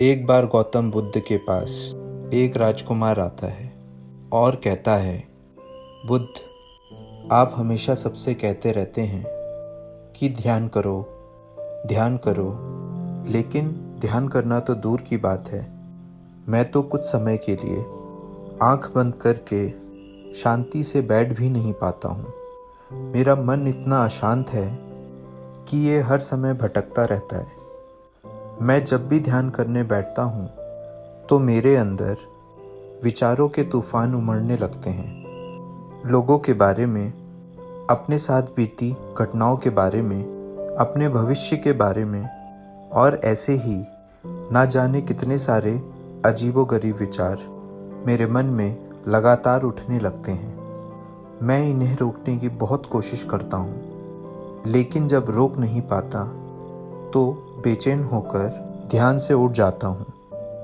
एक बार गौतम बुद्ध के पास एक राजकुमार आता है और कहता है, बुद्ध, आप हमेशा सबसे कहते रहते हैं कि ध्यान करो, ध्यान करो, लेकिन ध्यान करना तो दूर की बात है। मैं तो कुछ समय के लिए आंख बंद करके शांति से बैठ भी नहीं पाता हूँ। मेरा मन इतना अशांत है कि ये हर समय भटकता रहता है। मैं जब भी ध्यान करने बैठता हूँ तो मेरे अंदर विचारों के तूफान उमड़ने लगते हैं। लोगों के बारे में, अपने साथ बीती घटनाओं के बारे में, अपने भविष्य के बारे में और ऐसे ही ना जाने कितने सारे अजीबोगरीब विचार मेरे मन में लगातार उठने लगते हैं। मैं इन्हें रोकने की बहुत कोशिश करता हूँ, लेकिन जब रोक नहीं पाता तो बेचैन होकर ध्यान से उठ जाता हूँ।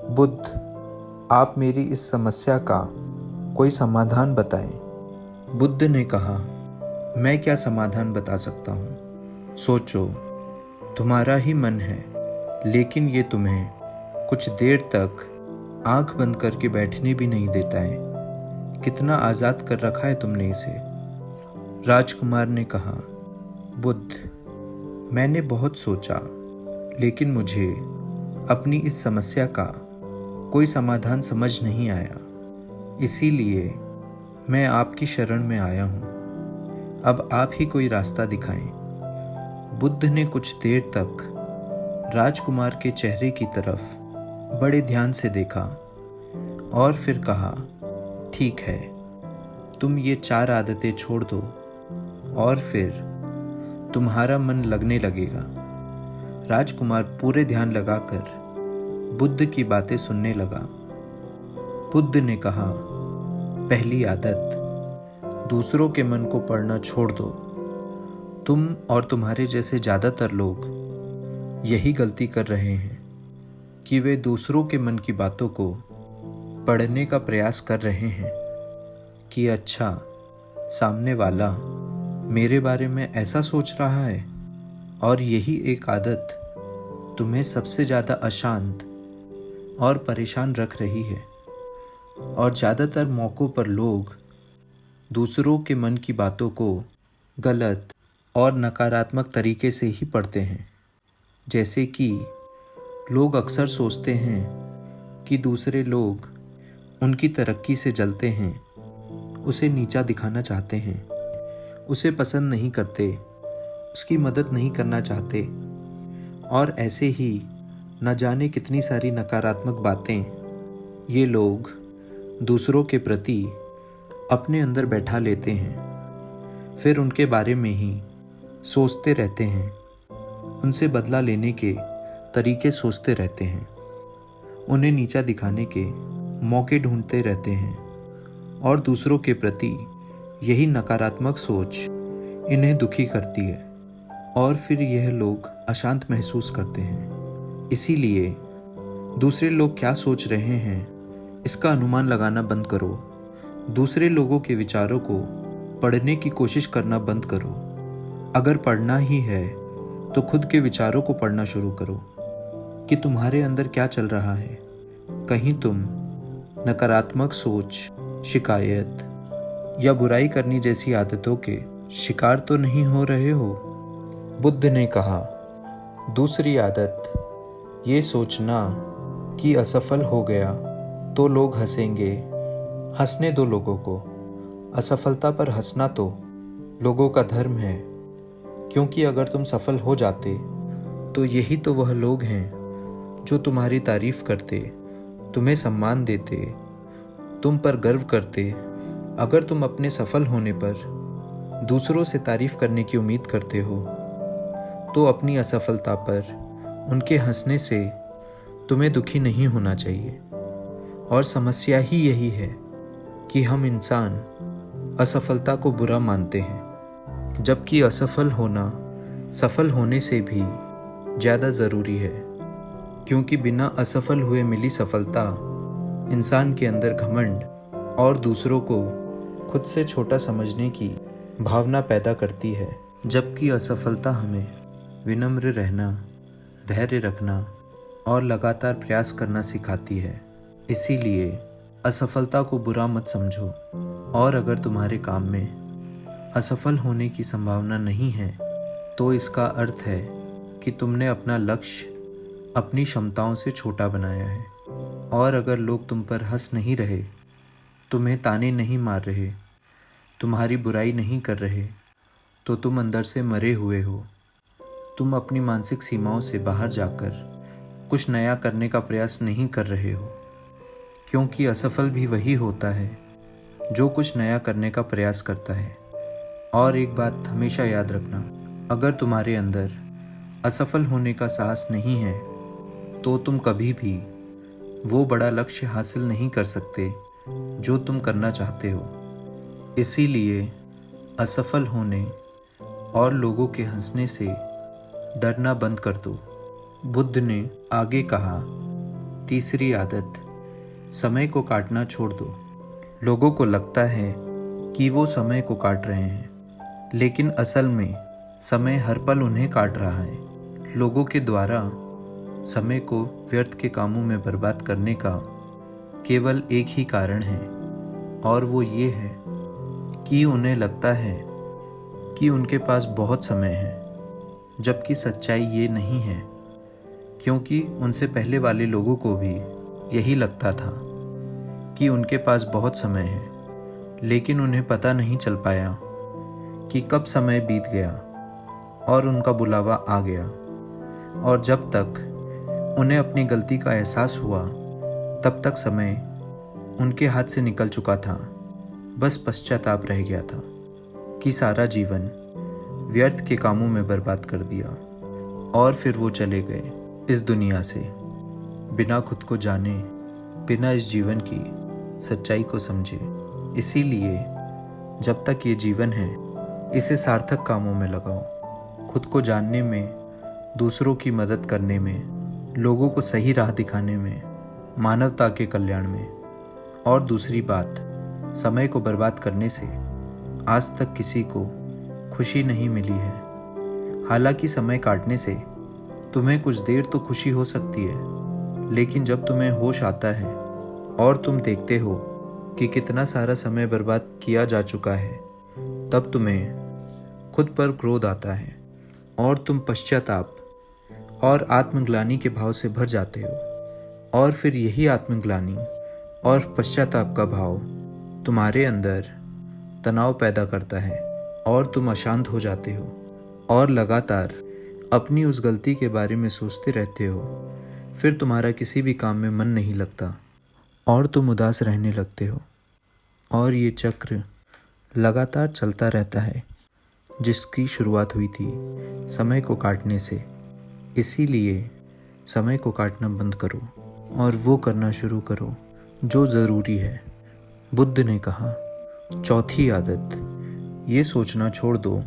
बुद्ध, आप मेरी इस समस्या का कोई समाधान बताएं। बुद्ध ने कहा, मैं क्या समाधान बता सकता हूँ? सोचो, तुम्हारा ही मन है, लेकिन ये तुम्हें कुछ देर तक आंख बंद करके बैठने भी नहीं देता है। कितना आज़ाद कर रखा है तुमने इसे। राजकुमार ने कहा, बुद्ध, मैंने बहुत सोचा, लेकिन मुझे अपनी इस समस्या का कोई समाधान समझ नहीं आया। इसीलिए मैं आपकी शरण में आया हूँ। अब आप ही कोई रास्ता दिखाएं। बुद्ध ने कुछ देर तक राजकुमार के चेहरे की तरफ बड़े ध्यान से देखा और फिर कहा, ठीक है, तुम ये 4 आदतें छोड़ दो और फिर तुम्हारा मन लगने लगेगा। राजकुमार पूरे ध्यान लगाकर बुद्ध की बातें सुनने लगा। बुद्ध ने कहा, पहली आदत, दूसरों के मन को पढ़ना छोड़ दो। तुम और तुम्हारे जैसे ज़्यादातर लोग यही गलती कर रहे हैं कि वे दूसरों के मन की बातों को पढ़ने का प्रयास कर रहे हैं कि अच्छा, सामने वाला मेरे बारे में ऐसा सोच रहा है। और यही एक आदत तुम्हें सबसे ज़्यादा अशांत और परेशान रख रही है। और ज़्यादातर मौक़ों पर लोग दूसरों के मन की बातों को गलत और नकारात्मक तरीके से ही पढ़ते हैं। जैसे कि लोग अक्सर सोचते हैं कि दूसरे लोग उनकी तरक्की से जलते हैं, उसे नीचा दिखाना चाहते हैं, उसे पसंद नहीं करते, उसकी मदद नहीं करना चाहते और ऐसे ही न जाने कितनी सारी नकारात्मक बातें ये लोग दूसरों के प्रति अपने अंदर बैठा लेते हैं। फिर उनके बारे में ही सोचते रहते हैं, उनसे बदला लेने के तरीके सोचते रहते हैं, उन्हें नीचा दिखाने के मौके ढूंढते रहते हैं और दूसरों के प्रति यही नकारात्मक सोच इन्हें दुखी करती है और फिर यह लोग अशांत महसूस करते हैं। इसीलिए दूसरे लोग क्या सोच रहे हैं इसका अनुमान लगाना बंद करो। दूसरे लोगों के विचारों को पढ़ने की कोशिश करना बंद करो। अगर पढ़ना ही है तो खुद के विचारों को पढ़ना शुरू करो कि तुम्हारे अंदर क्या चल रहा है। कहीं तुम नकारात्मक सोच, शिकायत या बुराई करनी जैसी आदतों के शिकार तो नहीं हो रहे हो? बुद्ध ने कहा, दूसरी आदत, ये सोचना कि असफल हो गया तो लोग हंसेंगे। हंसने दो लोगों को। असफलता पर हंसना तो लोगों का धर्म है, क्योंकि अगर तुम सफल हो जाते तो यही तो वह लोग हैं जो तुम्हारी तारीफ करते, तुम्हें सम्मान देते, तुम पर गर्व करते। अगर तुम अपने सफल होने पर दूसरों से तारीफ करने की उम्मीद करते हो तो अपनी असफलता पर उनके हंसने से तुम्हें दुखी नहीं होना चाहिए। और समस्या ही यही है कि हम इंसान असफलता को बुरा मानते हैं, जबकि असफल होना सफल होने से भी ज़्यादा ज़रूरी है। क्योंकि बिना असफल हुए मिली सफलता इंसान के अंदर घमंड और दूसरों को खुद से छोटा समझने की भावना पैदा करती है, जबकि असफलता हमें विनम्र रहना, धैर्य रखना और लगातार प्रयास करना सिखाती है। इसीलिए असफलता को बुरा मत समझो, और अगर तुम्हारे काम में असफल होने की संभावना नहीं है तो इसका अर्थ है कि तुमने अपना लक्ष्य अपनी क्षमताओं से छोटा बनाया है। और अगर लोग तुम पर हंस नहीं रहे, तुम्हें ताने नहीं मार रहे, तुम्हारी बुराई नहीं कर रहे, तो तुम अंदर से मरे हुए हो। तुम अपनी मानसिक सीमाओं से बाहर जाकर कुछ नया करने का प्रयास नहीं कर रहे हो, क्योंकि असफल भी वही होता है जो कुछ नया करने का प्रयास करता है। और एक बात हमेशा याद रखना, अगर तुम्हारे अंदर असफल होने का साहस नहीं है तो तुम कभी भी वो बड़ा लक्ष्य हासिल नहीं कर सकते जो तुम करना चाहते हो। इसीलिए असफल होने और लोगों के हंसने से डरना बंद कर दो। बुद्ध ने आगे कहा, तीसरी आदत, समय को काटना छोड़ दो। लोगों को लगता है कि वो समय को काट रहे हैं, लेकिन असल में समय हर पल उन्हें काट रहा है। लोगों के द्वारा समय को व्यर्थ के कामों में बर्बाद करने का केवल एक ही कारण है, और वो ये है कि उन्हें लगता है कि उनके पास बहुत समय है, जबकि सच्चाई ये नहीं है, क्योंकि उनसे पहले वाले लोगों को भी यही लगता था कि उनके पास बहुत समय है, लेकिन उन्हें पता नहीं चल पाया कि कब समय बीत गया और उनका बुलावा आ गया। और जब तक उन्हें अपनी गलती का एहसास हुआ, तब तक समय उनके हाथ से निकल चुका था। बस पश्चाताप रह गया था कि सारा जीवन व्यर्थ के कामों में बर्बाद कर दिया। और फिर वो चले गए इस दुनिया से, बिना खुद को जाने, बिना इस जीवन की सच्चाई को समझे। इसीलिए जब तक ये जीवन है, इसे सार्थक कामों में लगाओ, खुद को जानने में, दूसरों की मदद करने में, लोगों को सही राह दिखाने में, मानवता के कल्याण में। और दूसरी बात, समय को बर्बाद करने से आज तक किसी को खुशी नहीं मिली है। हालांकि समय काटने से तुम्हें कुछ देर तो खुशी हो सकती है, लेकिन जब तुम्हें होश आता है और तुम देखते हो कि कितना सारा समय बर्बाद किया जा चुका है, तब तुम्हें खुद पर क्रोध आता है और तुम पश्चाताप और आत्मग्लानि के भाव से भर जाते हो। और फिर यही आत्मग्लानि और पश्चाताप का भाव तुम्हारे अंदर तनाव पैदा करता है और तुम अशांत हो जाते हो और लगातार अपनी उस गलती के बारे में सोचते रहते हो। फिर तुम्हारा किसी भी काम में मन नहीं लगता और तुम उदास रहने लगते हो, और ये चक्र लगातार चलता रहता है, जिसकी शुरुआत हुई थी समय को काटने से। इसीलिए समय को काटना बंद करो और वो करना शुरू करो जो ज़रूरी है। बुद्ध ने कहा, चौथी आदत, ये सोचना छोड़ दो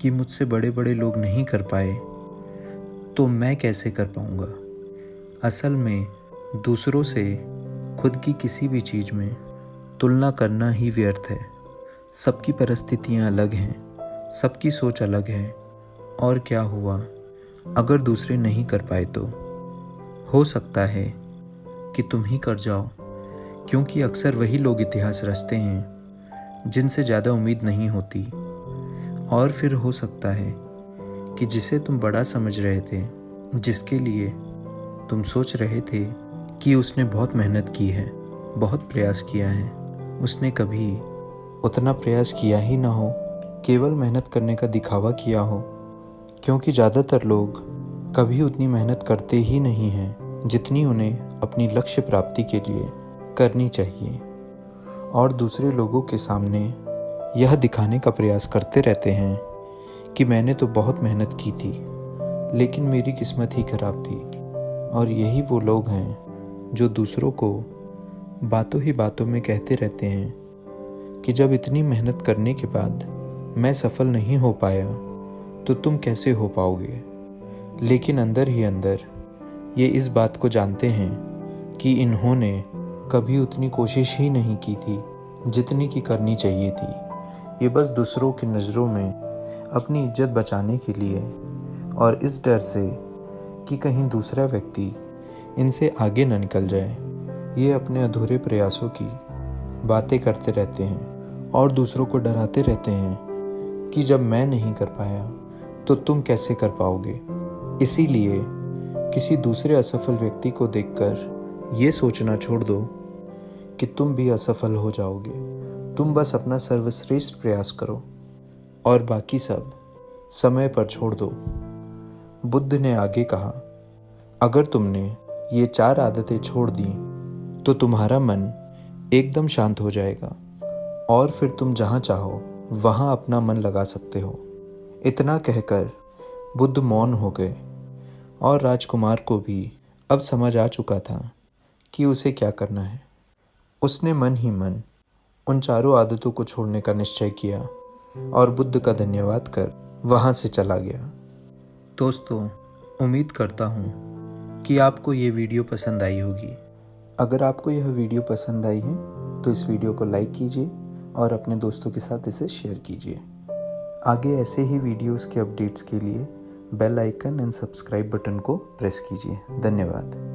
कि मुझसे बड़े बड़े लोग नहीं कर पाए तो मैं कैसे कर पाऊंगा। असल में दूसरों से खुद की किसी भी चीज़ में तुलना करना ही व्यर्थ है। सबकी परिस्थितियां अलग हैं, सबकी सोच अलग है, और क्या हुआ अगर दूसरे नहीं कर पाए तो हो सकता है कि तुम ही कर जाओ, क्योंकि अक्सर वही लोग इतिहास रचते हैं जिनसे ज़्यादा उम्मीद नहीं होती। और फिर हो सकता है कि जिसे तुम बड़ा समझ रहे थे, जिसके लिए तुम सोच रहे थे कि उसने बहुत मेहनत की है, बहुत प्रयास किया है, उसने कभी उतना प्रयास किया ही ना हो, केवल मेहनत करने का दिखावा किया हो। क्योंकि ज़्यादातर लोग कभी उतनी मेहनत करते ही नहीं हैं जितनी उन्हें अपनी लक्ष्य प्राप्ति के लिए करनी चाहिए, और दूसरे लोगों के सामने यह दिखाने का प्रयास करते रहते हैं कि मैंने तो बहुत मेहनत की थी, लेकिन मेरी किस्मत ही खराब थी। और यही वो लोग हैं जो दूसरों को बातों ही बातों में कहते रहते हैं कि जब इतनी मेहनत करने के बाद मैं सफल नहीं हो पाया तो तुम कैसे हो पाओगे। लेकिन अंदर ही अंदर ये इस बात को जानते हैं कि इन्होंने कभी उतनी कोशिश ही नहीं की थी जितनी की करनी चाहिए थी। ये बस दूसरों की नज़रों में अपनी इज्जत बचाने के लिए, और इस डर से कि कहीं दूसरा व्यक्ति इनसे आगे न निकल जाए। ये अपने अधूरे प्रयासों की बातें करते रहते हैं और दूसरों को डराते रहते हैं कि जब मैं नहीं कर पाया तो तुम कैसे कर पाओगे। इसीलिए किसी दूसरे असफल व्यक्ति को देखकर ये सोचना छोड़ दो कि तुम भी असफल हो जाओगे। तुम बस अपना सर्वश्रेष्ठ प्रयास करो और बाकी सब समय पर छोड़ दो। बुद्ध ने आगे कहा, अगर तुमने ये 4 आदतें छोड़ दी तो तुम्हारा मन एकदम शांत हो जाएगा और फिर तुम जहाँ चाहो वहाँ अपना मन लगा सकते हो। इतना कहकर बुद्ध मौन हो गए और राजकुमार को भी अब समझ आ चुका था कि उसे क्या करना है। उसने मन ही मन उन 4 आदतों को छोड़ने का निश्चय किया और बुद्ध का धन्यवाद कर वहाँ से चला गया। दोस्तों, उम्मीद करता हूँ कि आपको ये वीडियो पसंद आई होगी। अगर आपको यह वीडियो पसंद आई है तो इस वीडियो को लाइक कीजिए और अपने दोस्तों के साथ इसे शेयर कीजिए। आगे ऐसे ही वीडियोस के अपडेट्स के लिए bell icon and subscribe button को प्रेस कीजिए। धन्यवाद।